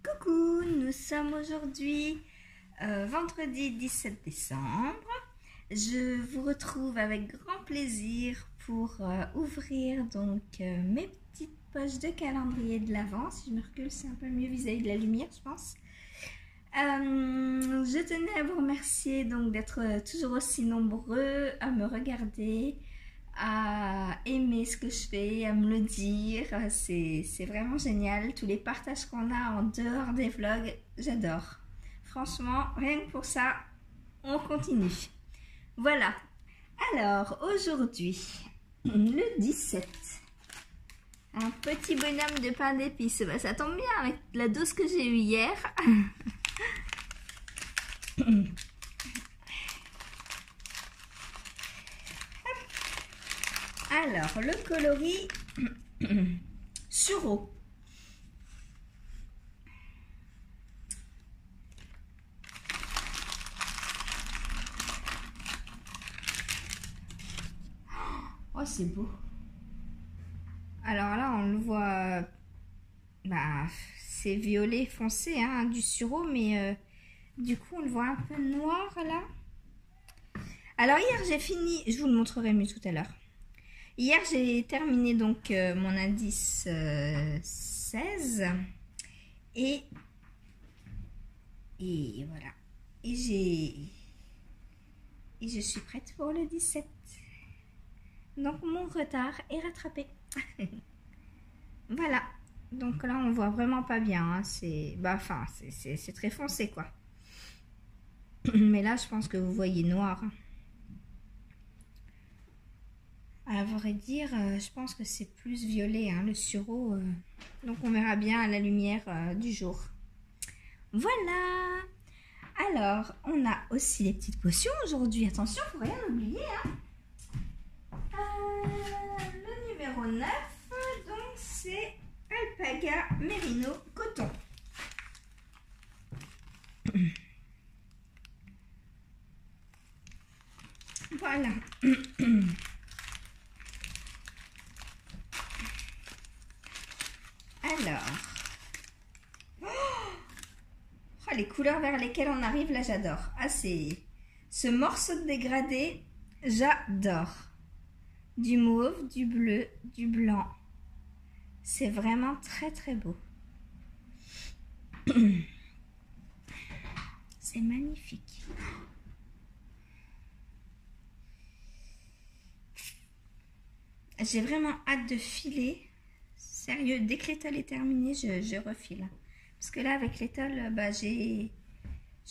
Coucou, nous sommes aujourd'hui vendredi 17 décembre. Je vous retrouve avec grand plaisir pour ouvrir donc mes petites poches de calendrier de l'Avent. Si je me recule, c'est un peu mieux vis-à-vis de la lumière, je pense. Je tenais à vous remercier donc d'être toujours aussi nombreux à me regarder, à aimer ce que je fais, à me le dire. C'est vraiment génial. Tous les partages qu'on a en dehors des vlogs, j'adore. Franchement, rien que pour ça, on continue. Voilà. Alors, aujourd'hui, le 17, un petit bonhomme de pain d'épices. Bah, ça tombe bien avec la dose que j'ai eue hier. Alors, le coloris sureau. Oh, c'est beau. Alors là, on le voit, bah, c'est violet foncé, hein, du sureau, mais du coup, on le voit un peu noir là. Alors hier, j'ai fini, je vous le montrerai mieux tout à l'heure. Hier, j'ai terminé donc mon indice 16 et voilà. Et je suis prête pour le 17. Donc mon retard est rattrapé. Voilà. Donc là, on voit vraiment pas bien. Hein. C'est très foncé quoi. Mais là, je pense que vous voyez noir. À vrai dire, je pense que c'est plus violet, hein, le sureau. Donc on verra bien à la lumière du jour. Voilà. Alors, on a aussi les petites potions aujourd'hui. Attention, faut rien oublier. Hein. Le numéro 9, donc c'est Alpaga Merino Coton. Voilà. Alors, oh, les couleurs vers lesquelles on arrive, là j'adore. Ah, c'est ce morceau de dégradé, j'adore. Du mauve, du bleu, du blanc. C'est vraiment très très beau. C'est magnifique. J'ai vraiment hâte de filer. Sérieux, dès que l'étole est terminée, je refile. Parce que là, avec l'étole, bah, j'ai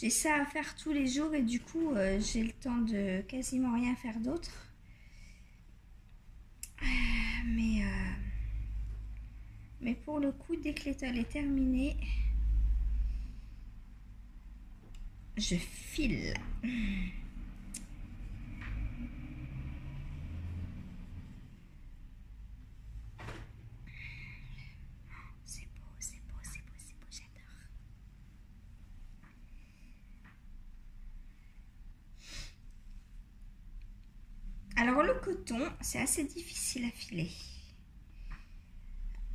ça à faire tous les jours et du coup, j'ai le temps de quasiment rien faire d'autre. Mais pour le coup, dès que l'étole est terminée, je file. Alors le coton, c'est assez difficile à filer.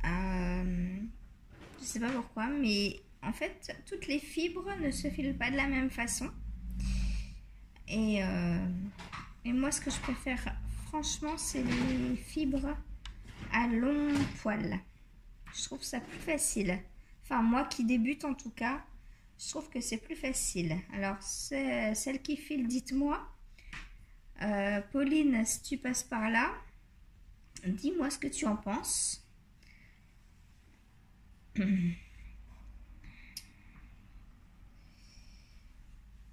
Je sais pas pourquoi, mais en fait, toutes les fibres ne se filent pas de la même façon. Et moi, ce que je préfère, franchement, c'est les fibres à long poil. Je trouve ça plus facile. Enfin, moi qui débute en tout cas, Je trouve que c'est plus facile. Alors, celle qui file, dites-moi. Pauline, si tu passes par là, dis-moi ce que tu en penses.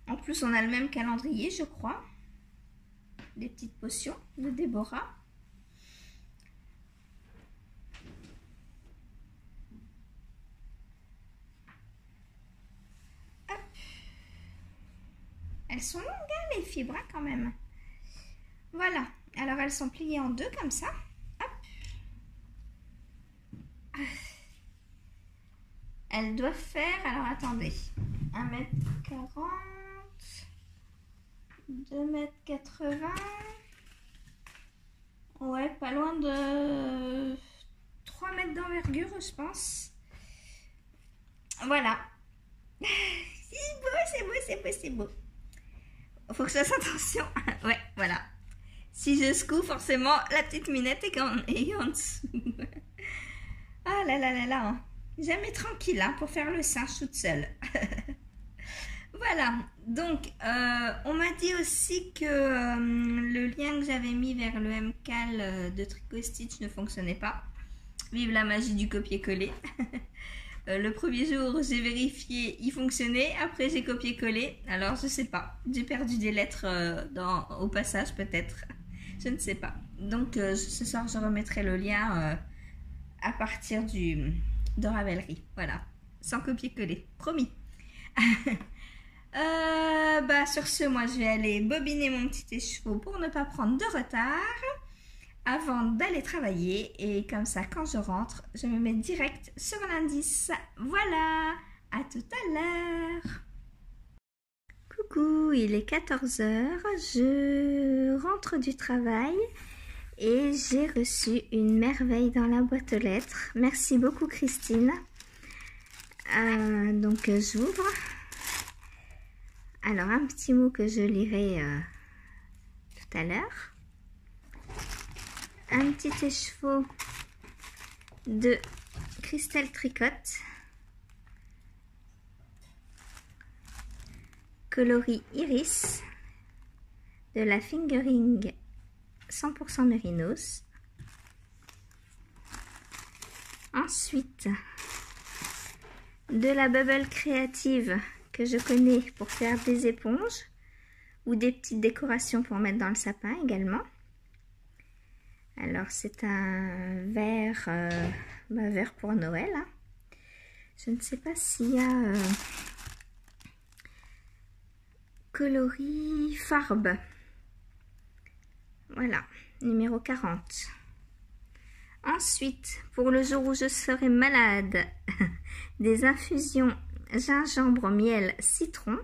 En plus, on a le même calendrier, je crois. Les petites potions de Déborah. Hop. Elles sont longues, hein, les fibres, hein, quand même. Voilà. Alors, elles sont pliées en deux, comme ça. Hop. Elles doivent faire, alors attendez, 1m40, 2m80, ouais, pas loin de 3 mètres d'envergure, je pense. Voilà. C'est beau, c'est beau, c'est beau, c'est beau. Faut que je fasse attention. Ouais, voilà. Si je secoue, forcément, la petite minette est en dessous. Ah là là là là. Jamais tranquille, hein, pour faire le singe toute seule. Voilà, donc on m'a dit aussi que le lien que j'avais mis vers le MCAL de Tricot Stitch ne fonctionnait pas. Vive la magie du copier-coller. Le premier jour, j'ai vérifié, il fonctionnait. Après, j'ai copié-collé. Alors, je sais pas. J'ai perdu des lettres au passage, peut-être. Je ne sais pas. Donc, ce soir, je remettrai le lien à partir de Ravelry. Voilà. Sans copier-coller. Promis. Sur ce, moi, je vais aller bobiner mon petit écheveau pour ne pas prendre de retard avant d'aller travailler. Et comme ça, quand je rentre, je me mets direct sur l'indice. Voilà. À tout à l'heure. Coucou, il est 14 h. Je rentre du travail et j'ai reçu une merveille dans la boîte aux lettres. Merci beaucoup, Christine. Donc, j'ouvre. Alors, un petit mot que je lirai tout à l'heure. Un petit écheveau de Christelle Tricotte. Coloris Iris de la Fingering 100% Mérinos. Ensuite, de la Bubble Créative que je connais pour faire des éponges ou des petites décorations pour mettre dans le sapin également. Alors c'est un verre, verre pour Noël. Hein. Je ne sais pas s'il y a coloris farbe. Voilà, numéro 40. Ensuite, pour le jour où je serai malade, des infusions gingembre, miel, citron.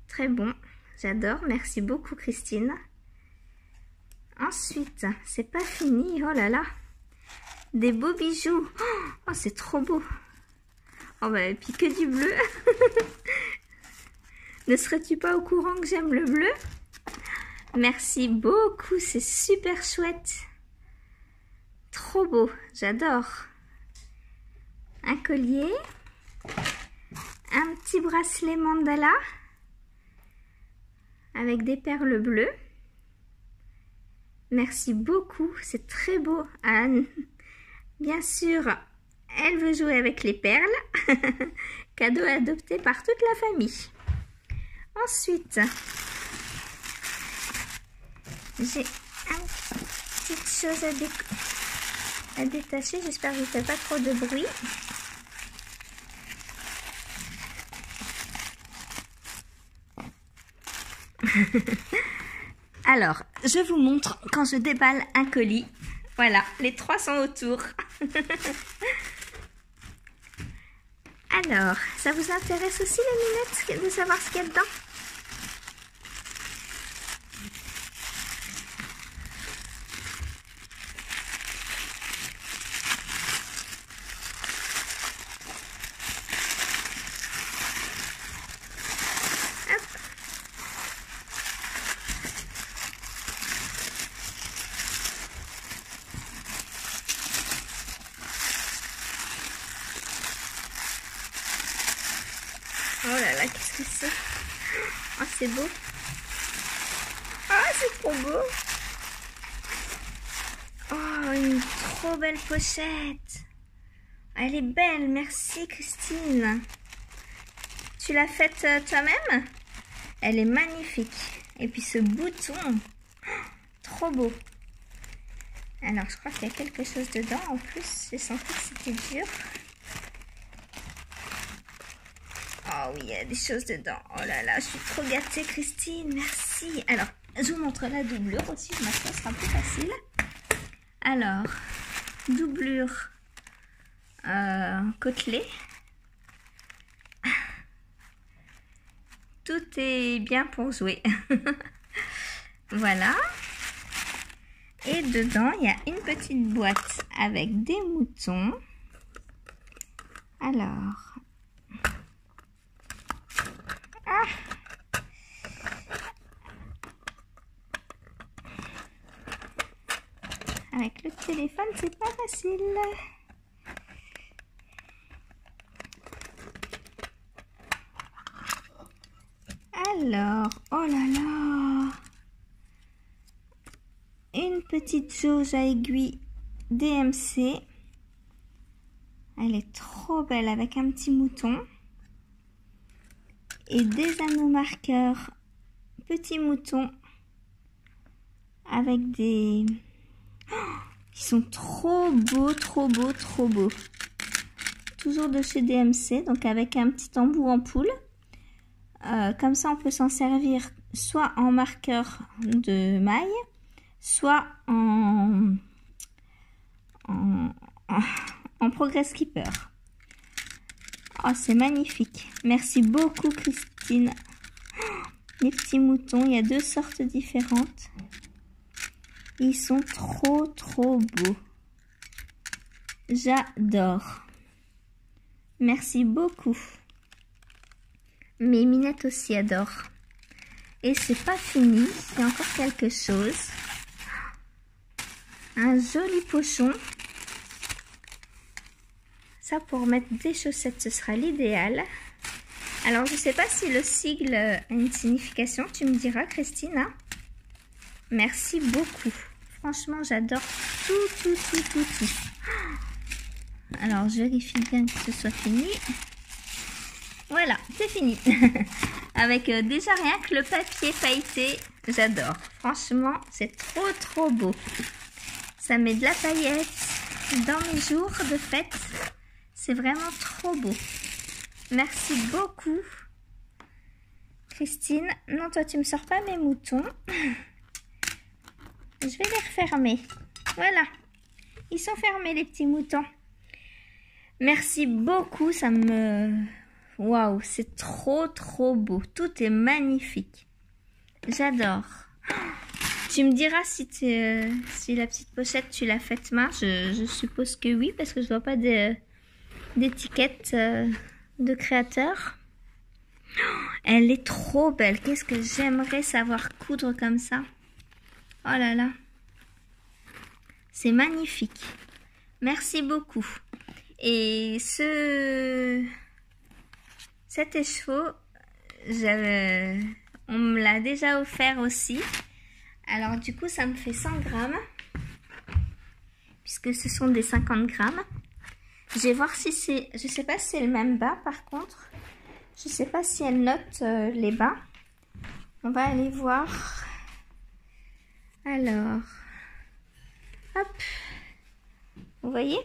Très bon, j'adore. Merci beaucoup, Christine. Ensuite, c'est pas fini. Oh là là, des beaux bijoux. Oh, c'est trop beau. Oh bah, et puis que du bleu. Ne serais-tu pas au courant que j'aime le bleu? Merci beaucoup, c'est super chouette. Trop beau, j'adore. Un collier. Un petit bracelet mandala avec des perles bleues. Merci beaucoup, c'est très beau, Anne. Bien sûr, elle veut jouer avec les perles. Cadeau adopté par toute la famille. Ensuite, j'ai une petite chose à détacher. J'espère que je ne fais pas trop de bruit. Alors, je vous montre quand je déballe un colis. Voilà, les 3 sont autour. Alors, ça vous intéresse aussi les lunettes de savoir ce qu'il y a dedans? là, qu'est-ce que c'est? Oh, c'est beau. Ah, c'est trop beau. Oh, une trop belle pochette. Elle est belle, merci Christine. Tu l'as faite toi-même? Elle est magnifique. Et puis ce bouton, trop beau. Alors, je crois qu'il y a quelque chose dedans. En plus, j'ai senti que c'était dur. Oh oui, il y a des choses dedans. Oh là là, je suis trop gâtée, Christine. Merci. Alors, je vous montre la doublure aussi. Je m'assois, ce sera plus facile. Alors, doublure côtelée. Tout est bien pour jouer. Voilà. Et dedans, il y a une petite boîte avec des moutons. Alors. Ah! Avec le téléphone, c'est pas facile. Alors, oh là là! Une petite jauge à aiguille DMC. Elle est trop belle avec un petit mouton. Et des anneaux marqueurs petits moutons avec des... Oh, ils sont trop beaux, trop beaux, trop beaux. Toujours de chez DMC, donc avec un petit embout en poule. Comme ça, on peut s'en servir soit en marqueur de maille, soit en Progress Keeper. Oh, c'est magnifique. Merci beaucoup, Christine. Oh, les petits moutons, il y a deux sortes différentes. Ils sont trop, trop beaux. J'adore. Merci beaucoup. Mes minettes aussi adorent. Et c'est pas fini, il y a encore quelque chose. Un joli pochon. Ça, pour mettre des chaussettes, ce sera l'idéal. Alors, je ne sais pas si le sigle a une signification. Tu me diras, Christine. Hein? Merci beaucoup. Franchement, j'adore tout. Alors, je vérifie bien que ce soit fini. Voilà, c'est fini. Avec déjà rien que le papier pailleté, j'adore. Franchement, c'est trop beau. Ça met de la paillette dans mes jours de fête. C'est vraiment trop beau. Merci beaucoup. Christine, non, toi, tu me sors pas mes moutons. Je vais les refermer. Voilà. Ils sont fermés, les petits moutons. Merci beaucoup. Ça me... Waouh, c'est trop beau. Tout est magnifique. J'adore. Tu me diras si la petite pochette, tu l'as faite main. Je suppose que oui, parce que je vois pas d'étiquette de créateur. Elle est trop belle. Qu'est-ce que j'aimerais savoir coudre comme ça. Oh là là. C'est magnifique. Merci beaucoup. Et cet écheveau, on me l'a déjà offert aussi. Alors du coup, ça me fait 100 grammes. Puisque ce sont des 50 grammes. Je vais voir si c'est... Je sais pas si c'est le même bas par contre. Je sais pas si elle note les bas. On va aller voir. Alors. Hop. Vous voyez?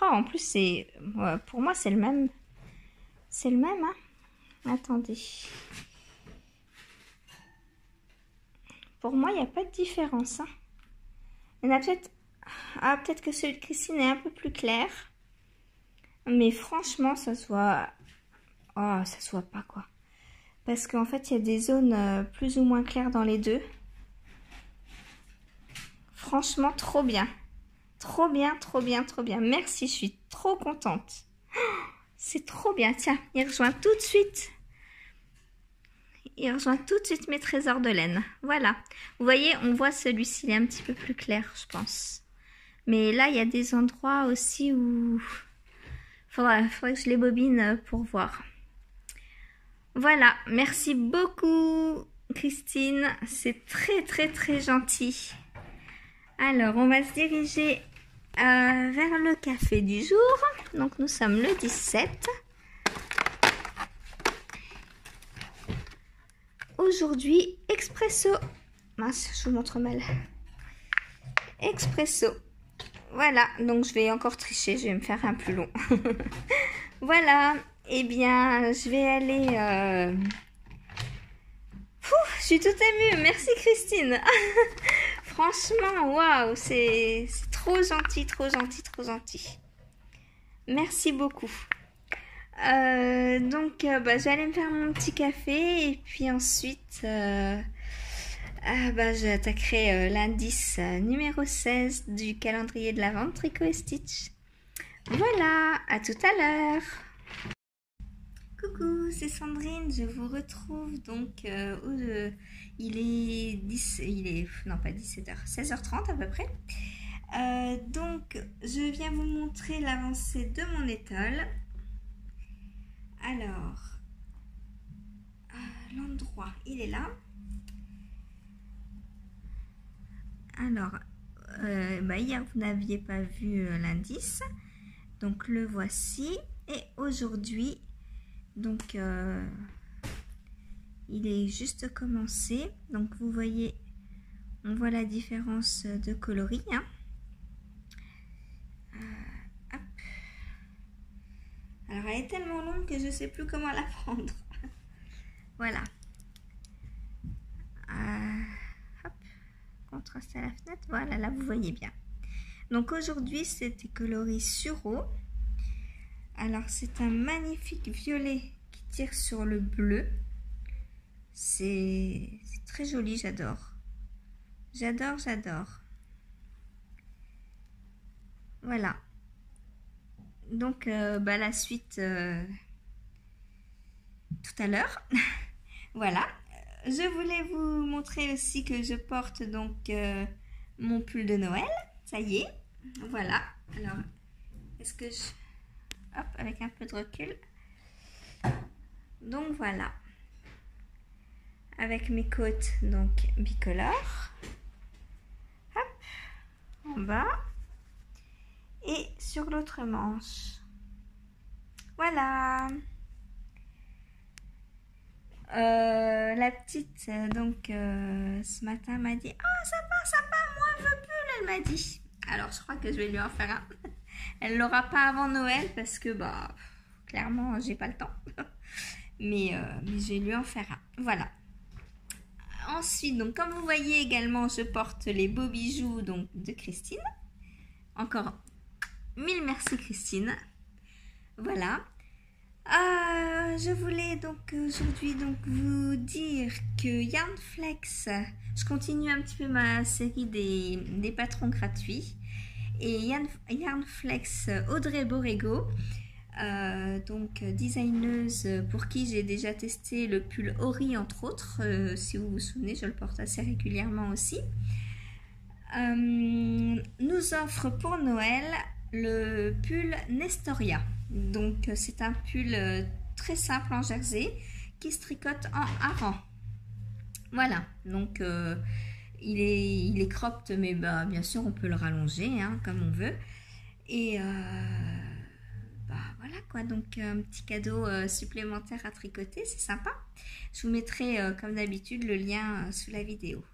Oh, en plus, c'est... pour moi, c'est le même. C'est le même, hein? Attendez. Pour moi, il n'y a pas de différence. Hein. Il y en a peut-être... Ah, peut-être que celui de Christine est un peu plus clair. Mais franchement, ça se voit... Oh, ça se voit pas, quoi. Parce qu'en fait, il y a des zones plus ou moins claires dans les deux. Franchement, trop bien. Trop bien. Merci, je suis trop contente. Oh, c'est trop bien. Tiens, il rejoint tout de suite. Il rejoint tout de suite mes trésors de laine. Voilà. Vous voyez, on voit celui-ci, il est un petit peu plus clair, je pense. Mais là, il y a des endroits aussi où... Faudrait que je les bobine pour voir. Voilà, merci beaucoup Christine, c'est très gentil. Alors, on va se diriger vers le café du jour. Donc, nous sommes le 17. Aujourd'hui, expresso. Mince, je vous montre mal. Expresso. Voilà, donc je vais encore tricher, je vais me faire un plus long. Voilà, eh bien, je vais aller... je suis toute émue, merci Christine. Franchement, waouh, c'est trop gentil. Merci beaucoup. Donc, je vais aller me faire mon petit café et puis ensuite, j'attaquerai l'indice numéro 16 du calendrier de l'Avent Tricot et Stitch. Voilà, à tout à l'heure. Coucou, c'est Sandrine, je vous retrouve donc il est non pas 17h, 16h30 à peu près. Donc je viens vous montrer l'avancée de mon étole. Alors, l'endroit, il est là. Alors, hier vous n'aviez pas vu l'indice, donc le voici. Et aujourd'hui, donc il est juste commencé. Donc vous voyez, on voit la différence de coloris. Hein. Hop. Alors elle est tellement longue que je ne sais plus comment la prendre. Voilà. Hop. Contraste à la fenêtre. Voilà, là vous voyez bien. Donc aujourd'hui c'était coloris sur eau. Alors c'est un magnifique violet qui tire sur le bleu. C'est très joli, j'adore. J'adore. Voilà. Donc la suite tout à l'heure. Voilà. Je voulais vous montrer aussi que je porte donc mon pull de Noël. Ça y est. Voilà. Alors, est-ce que je... Hop, avec un peu de recul. Donc voilà. Avec mes côtes donc bicolores. Hop, en bas. Et sur l'autre manche. Voilà. La petite donc ce matin m'a dit « Oh sympa, moi je veux plus », elle m'a dit. Alors je crois que je vais lui en faire un. Elle l'aura pas avant Noël parce que clairement j'ai pas le temps. mais je vais lui en faire un. Voilà. Ensuite, donc comme vous voyez également, je porte les beaux bijoux donc de Christine. Encore 1000 merci Christine. Voilà. Je voulais donc aujourd'hui vous dire que Yarnflex, je continue un petit peu ma série des patrons gratuits. Et Yarnflex Audrey Borrego, donc designeuse pour qui j'ai déjà testé le pull Ori entre autres, si vous vous souvenez, je le porte assez régulièrement aussi, nous offre pour Noël le pull Nestoria. Donc c'est un pull très simple en jersey qui se tricote en hareng. Voilà, donc il est cropped, mais bien sûr on peut le rallonger hein, comme on veut. Et voilà quoi, donc un petit cadeau supplémentaire à tricoter, c'est sympa. Je vous mettrai comme d'habitude le lien sous la vidéo.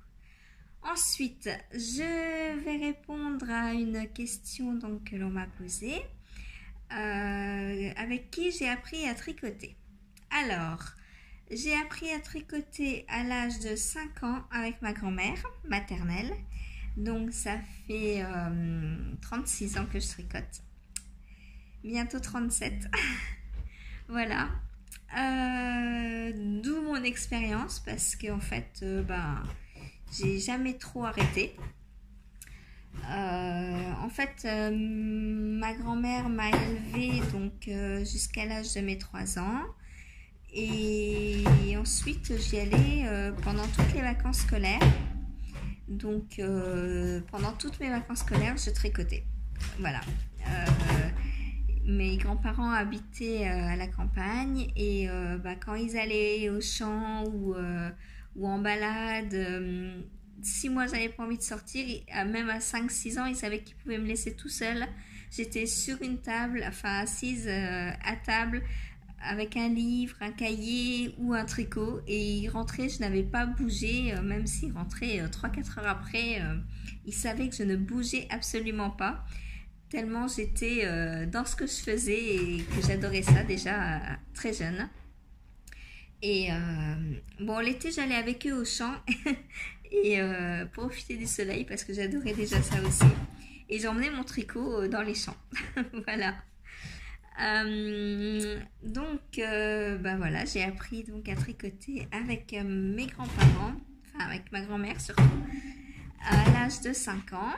Ensuite, je vais répondre à une question donc, que l'on m'a posée. Avec qui j'ai appris à tricoter. Alors, j'ai appris à tricoter à l'âge de 5 ans avec ma grand-mère maternelle. Donc, ça fait 36 ans que je tricote. Bientôt 37. Voilà. D'où mon expérience parce qu'en fait, j'ai jamais trop arrêté. En fait, ma grand-mère m'a élevée donc jusqu'à l'âge de mes 3 ans et ensuite j'y allais pendant toutes les vacances scolaires. Donc pendant toutes mes vacances scolaires, je tricotais. Voilà. mes grands-parents habitaient à la campagne et quand ils allaient au champ ou en balade, si moi j'avais pas envie de sortir, même à 5-6 ans, ils savaient qu'ils pouvaient me laisser tout seul. J'étais sur une table, enfin assise à table avec un livre, un cahier ou un tricot et ils rentraient, je n'avais pas bougé, même s'ils rentraient 3-4 heures après, ils savaient que je ne bougeais absolument pas. Tellement j'étais dans ce que je faisais et que j'adorais ça déjà très jeune. Et bon, l'été, j'allais avec eux au champ et profiter du soleil parce que j'adorais déjà ça aussi. Et j'emmenais mon tricot dans les champs. Voilà. Voilà, j'ai appris donc à tricoter avec mes grands-parents, enfin avec ma grand-mère surtout, à l'âge de 5 ans.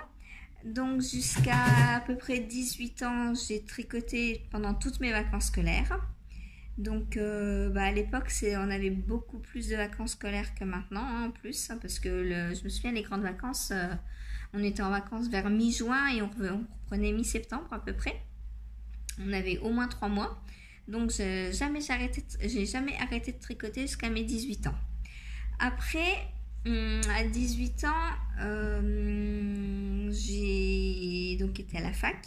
Donc jusqu'à à peu près 18 ans, j'ai tricoté pendant toutes mes vacances scolaires. Donc à l'époque, on avait beaucoup plus de vacances scolaires que maintenant, hein, en plus, hein, parce que je me souviens, les grandes vacances, on était en vacances vers mi-juin et on reprenait mi-septembre à peu près. On avait au moins 3 mois. Donc j'ai jamais arrêté de tricoter jusqu'à mes 18 ans. Après, à 18 ans, j'ai donc été à la fac.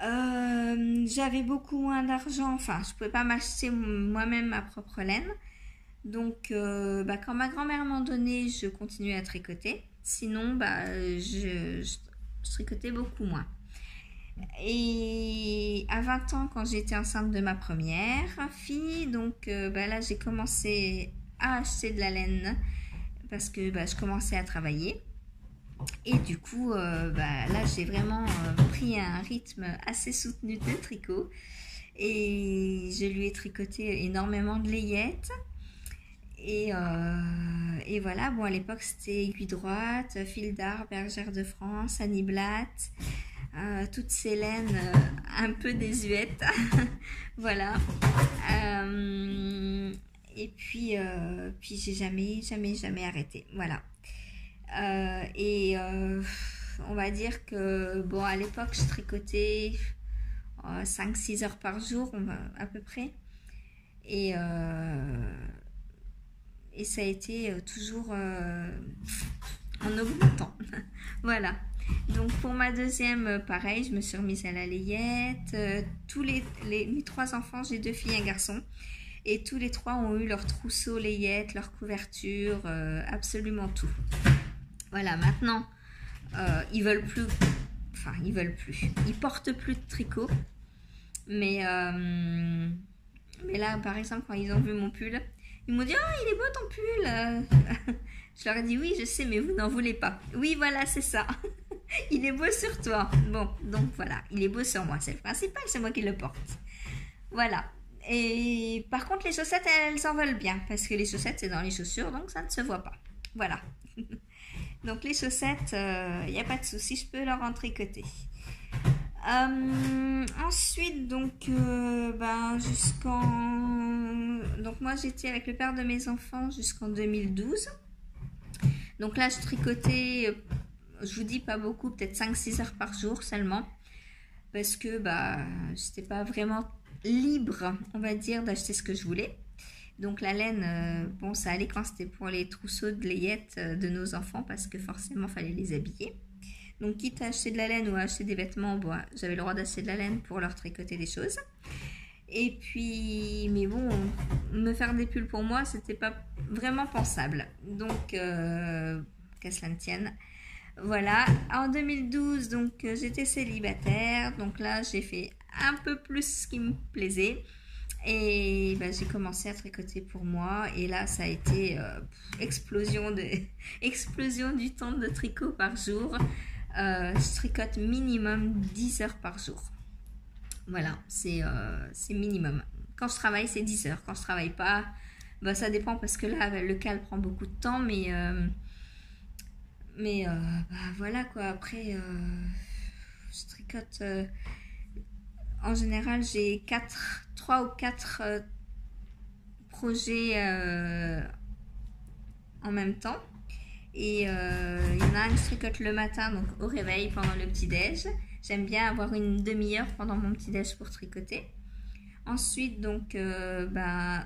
J'avais beaucoup moins d'argent, enfin je pouvais pas m'acheter moi-même ma propre laine. Donc quand ma grand-mère m'en donnait, je continuais à tricoter. Sinon, je tricotais beaucoup moins. Et à 20 ans, quand j'étais enceinte de ma première fille, donc là j'ai commencé à acheter de la laine parce que je commençais à travailler. Et du coup, là j'ai vraiment pris un rythme assez soutenu de tricot et je lui ai tricoté énormément de layettes. Et voilà, bon, à l'époque c'était Aiguille Droite, Fil d'Art, Bergère de France, Annie Blatt, toutes ces laines un peu désuètes. Voilà. Et puis j'ai jamais arrêté. Voilà. On va dire que bon, à l'époque je tricotais 5-6 heures par jour à peu près et ça a été toujours en augmentant. Voilà. Donc pour ma deuxième, pareil, je me suis remise à la layette. Mes 3 enfants, j'ai 2 filles et un garçon. Et tous les 3 ont eu leur trousseau layette, leur couverture, absolument tout. Voilà, maintenant, ils veulent plus. Enfin, ils veulent plus. Ils portent plus de tricot. Mais là, par exemple, quand ils ont vu mon pull, ils m'ont dit « Oh, il est beau ton pull !» Je leur ai dit « Oui, je sais, mais vous n'en voulez pas. » Oui, voilà, c'est ça. Il est beau sur toi. Bon, donc voilà, il est beau sur moi. C'est le principal, c'est moi qui le porte. Voilà. Et par contre, les chaussettes, elles en veulent bien. Parce que les chaussettes, c'est dans les chaussures, donc ça ne se voit pas. Voilà. Donc les chaussettes, il n'y a pas de souci, je peux leur en tricoter. Ensuite, donc moi j'étais avec le père de mes enfants jusqu'en 2012. Donc là, je tricotais, je vous dis pas beaucoup, peut-être 5-6 heures par jour seulement. Parce que j'étais pas vraiment libre, on va dire, d'acheter ce que je voulais. Donc la laine, ça allait quand c'était pour les trousseaux de layettes de nos enfants parce que forcément il fallait les habiller. Donc quitte à acheter de la laine ou à acheter des vêtements, j'avais le droit d'acheter de la laine pour leur tricoter des choses. Et puis, mais bon, me faire des pulls pour moi, c'était pas vraiment pensable. Donc, qu'à cela ne tienne. Voilà, en 2012, donc j'étais célibataire. Donc là, j'ai fait un peu plus ce qui me plaisait. Et j'ai commencé à tricoter pour moi. Et là, ça a été explosion du temps de tricot par jour. Je tricote minimum 10 heures par jour. Voilà, c'est minimum. Quand je travaille, c'est 10 heures. Quand je travaille pas, ça dépend parce que là, le cal prend beaucoup de temps. Mais voilà quoi. Après, je tricote. En général, j'ai 3 ou 4 projets en même temps. Et il y en a un que je tricote le matin, donc au réveil pendant le petit-déj. J'aime bien avoir une demi-heure pendant mon petit-déj pour tricoter. Ensuite, donc,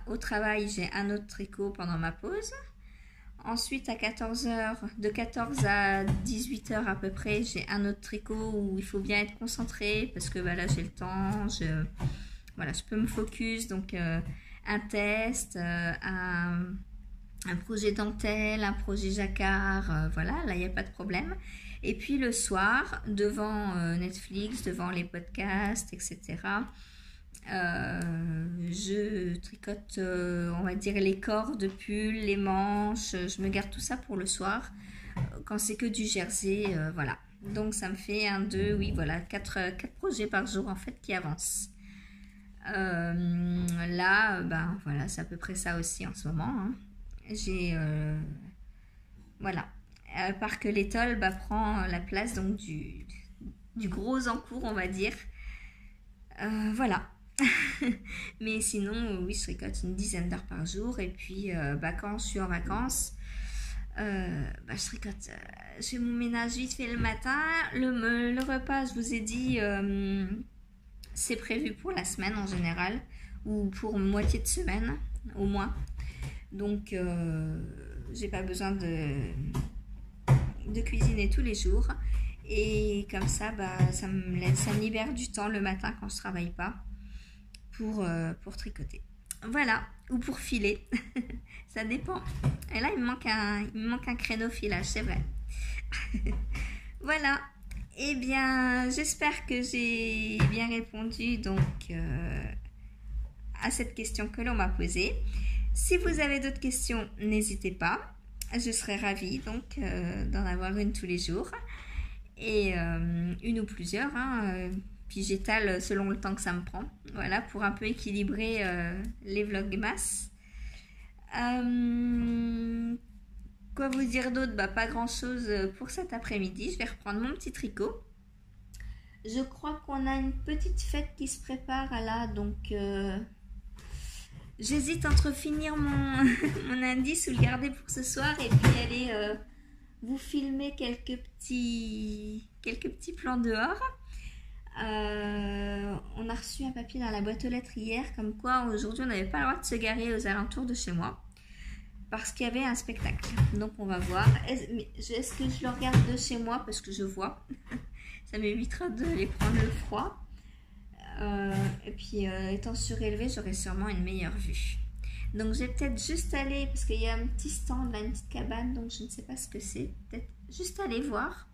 au travail, j'ai un autre tricot pendant ma pause. Ensuite, à 14h, de 14 à 18h à peu près, j'ai un autre tricot où il faut bien être concentré parce que là, j'ai le temps, je peux me focus. Donc, un test, un projet dentelle, un projet jacquard, voilà, là, il n'y a pas de problème. Et puis, le soir, devant Netflix, devant les podcasts, etc., je tricote, on va dire, les corps de pull, les manches. Je me garde tout ça pour le soir quand c'est que du jersey, voilà. Donc ça me fait 1, 2, oui, voilà, 4 projets par jour en fait qui avancent. Là, voilà, c'est à peu près ça aussi en ce moment, hein. J'ai, voilà, à part que l'étole prend la place donc du gros encours, on va dire. Voilà. Mais sinon, oui, je tricote une dizaine d'heures par jour. Et puis, quand je suis en vacances, je tricote. Je fais mon ménage vite fait le matin. Le repas, je vous ai dit, c'est prévu pour la semaine en général, ou pour moitié de semaine au moins. Donc, j'ai pas besoin de cuisiner tous les jours. Et comme ça, ça me libère du temps le matin quand je travaille pas pour tricoter. Voilà, ou pour filer. Ça dépend. Et là, il me manque un créneau filage, c'est vrai. Voilà. Eh bien, j'espère que j'ai bien répondu donc à cette question que l'on m'a posée. Si vous avez d'autres questions, n'hésitez pas. Je serai ravie donc d'en avoir une tous les jours. Et une ou plusieurs, hein, puis j'étale selon le temps que ça me prend, voilà, pour un peu équilibrer les vlogmas. Quoi vous dire d'autre? Pas grand chose pour cet après-midi. Je vais reprendre mon petit tricot. Je crois qu'on a une petite fête qui se prépare là, donc j'hésite entre finir mon indice ou le garder pour ce soir et puis aller vous filmer quelques petits plans dehors. On a reçu un papier dans la boîte aux lettres hier, comme quoi aujourd'hui on n'avait pas le droit de se garer aux alentours de chez moi parce qu'il y avait un spectacle. Donc on va voir. Est-ce que je le regarde de chez moi parce que je vois ça m'évitera de les prendre le froid. Et puis étant surélevé, j'aurai sûrement une meilleure vue. Donc je vais peut-être juste aller, parce qu'il y a un petit stand là, une petite cabane, donc je ne sais pas ce que c'est, peut-être juste aller voir.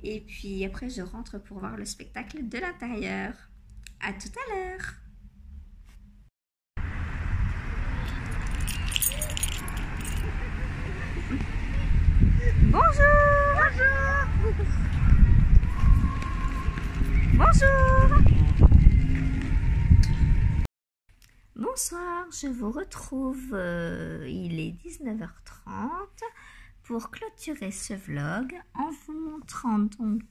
Et puis après je rentre pour voir le spectacle de l'intérieur. À tout à l'heure. Bonjour. Bonjour. Bonsoir, je vous retrouve, il est 19h30 pour clôturer ce vlog en vous montrant donc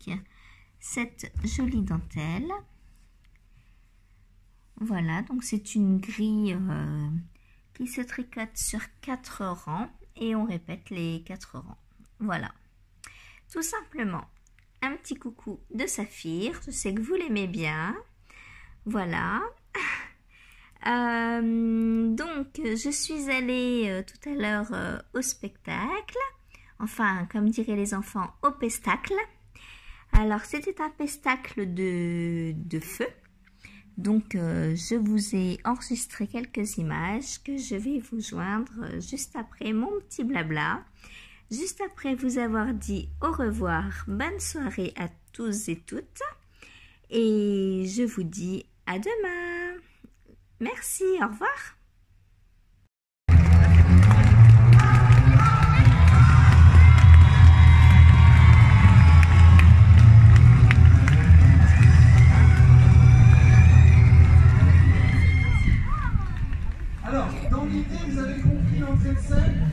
cette jolie dentelle. Voilà, donc c'est une grille qui se tricote sur 4 rangs et on répète les 4 rangs. Voilà, tout simplement un petit coucou de Saphir, je sais que vous l'aimez bien. Voilà. Donc je suis allée tout à l'heure au spectacle, enfin comme diraient les enfants, au pestacle. Alors c'était un pestacle de feu, donc je vous ai enregistré quelques images que je vais vous joindre juste après mon petit blabla, juste après vous avoir dit au revoir, bonne soirée à tous et toutes, et je vous dis à demain. Merci, au revoir. Alors, dans l'idée, vous avez compris l'entrée de scène.